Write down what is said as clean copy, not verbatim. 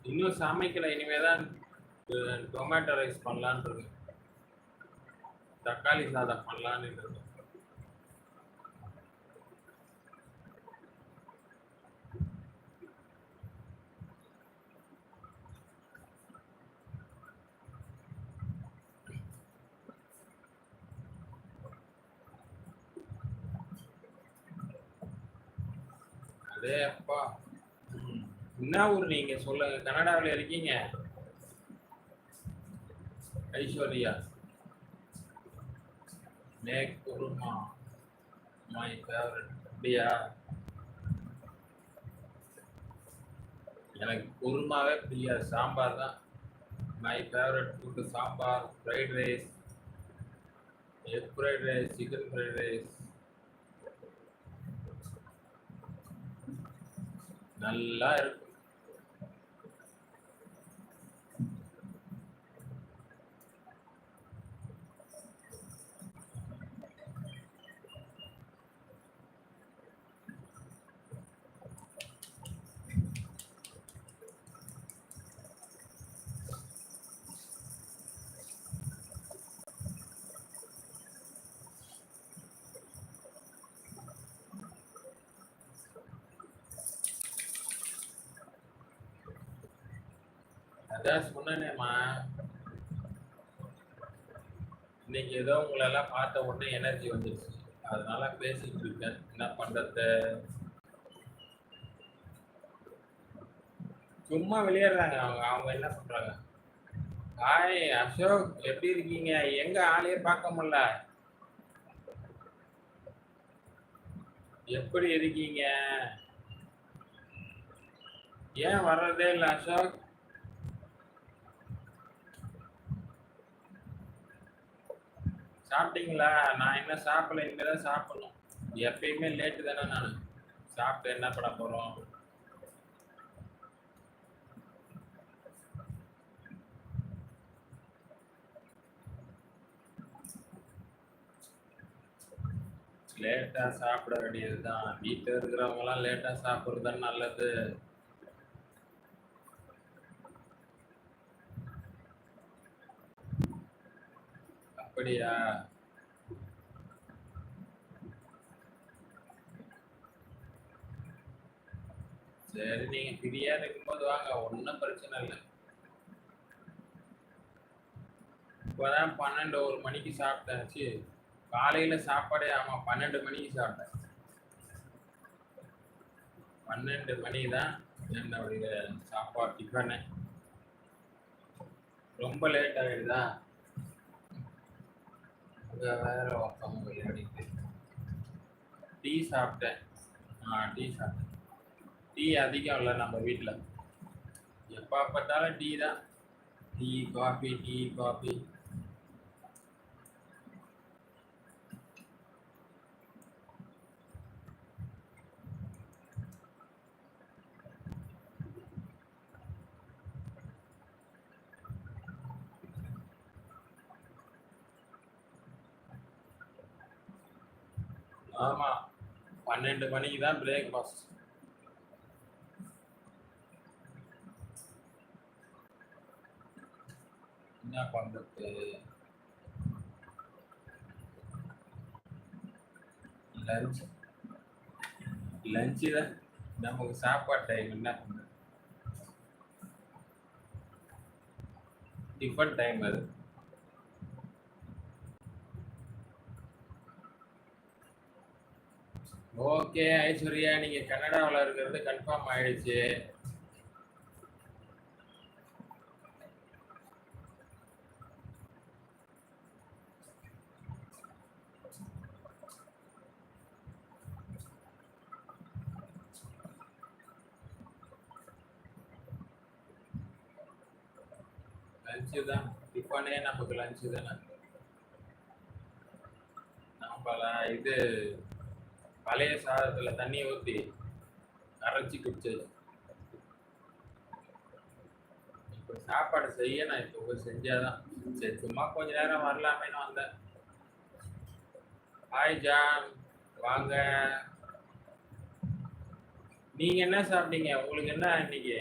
இன்னும் சமைக்கல. இனிமே தான் டொமேட்டோ ரைஸ் பண்ணலான்னு இருக்கேன். தக்காளி சாதம் பண்ணலான்னு இருக்கேன். அதே அப்பா. என்ன ஊர் நீங்க சொல்லுங்க? கனடாவில் இருக்கீங்க? ஐஸ்வர்யா. மேக் குருமா மை ஃபேவரட். அப்படியா? எனக்கு குருமாவே பிடிக்காது, சாம்பார் தான் my favourite food. Sambar, fried rice, egg fried rice, chicken fried rice நல்லா இருக்கும். அதான் சொன்னேனேம்மா, இன்னைக்கு ஏதோ உங்களெல்லாம் பார்த்த உடனே எனர்ஜி வந்துடுச்சு. அதனால பேசிட்டு இருக்கேன். என்ன பண்றது? சும்மா விளையாடுறாங்க அவங்க. அவங்க என்ன பண்றாங்க? ஹாய் அசோக், எப்படி இருக்கீங்க? எங்க ஆளையே பார்க்க முடியல. எப்படி இருக்கீங்க? ஏன் வர்றதே இல்லை அசோக்? சாப்பிட்டீங்களா? நான் இன்னும் சாப்பிடல, இனிமேதான் சாப்பிடணும். எப்பயுமே லேட்டு தானே நான். சாப்பிட்டு என்ன பண்ண போறோம்? லேட்டா சாப்பிட வேண்டியதுதான். வீட்டில் இருக்கிறவங்க எல்லாம் லேட்டா சாப்பிடுறது நல்லது. அப்படியா? சரி, நீங்க ஃப்ரீயா இருக்கும்போது வாங்க, ஒன்றும் பிரச்சனை இல்லை. இப்போதான் 12 1 மணிக்கு சாப்பிட்டாச்சு. காலையில சாப்பாடே ஆமா 12 மணிக்கு சாப்பிட்டேன். 12 மணி தான் என்னுடைய சாப்பாடு, டிஃபனு. ரொம்ப லேட் ஆகிடுதா? அங்கே வேற ஒருத்தவங்க விளையாடிட்டு. டீ சாப்பிட்டேன். டீ சாப்பிட்டேன். டீ அதிகம் இல்லை நம்ம வீட்டில். எப்போ பார்த்தாலும் டீ தான். Tea coffee, tea coffee. ஆமா, 12 மணிக்கு தான் பிரேக்ஃபாஸ்ட். என்ன பண்றது? லஞ்ச் லஞ்சு தான் நமக்கு சாப்பாடு டைம். என்ன பண்றது? டிஃபன் டைம் அது. ஓகே ஐஸ்வர்யா, நீங்க கனடாவில் இருக்கிறது கன்ஃபார்ம் ஆயிடுச்சு. லஞ்சு தான். டிஃபனே நமக்கு லஞ்சு தானே. நம்மள இது பழைய சாதத்துல தண்ணி ஊற்றி கரைச்சி குடிச்சது. இப்போ சாப்பாடு செய்ய நான் இப்போ போய் செஞ்சாதான். சரி, சும்மா கொஞ்ச நேரம் வரலாமேன்னு வந்தேன். ஹாய் ஜான், வாங்க. நீங்க என்ன சாப்பிட்டீங்க? உங்களுக்கு என்ன இன்னைக்கு?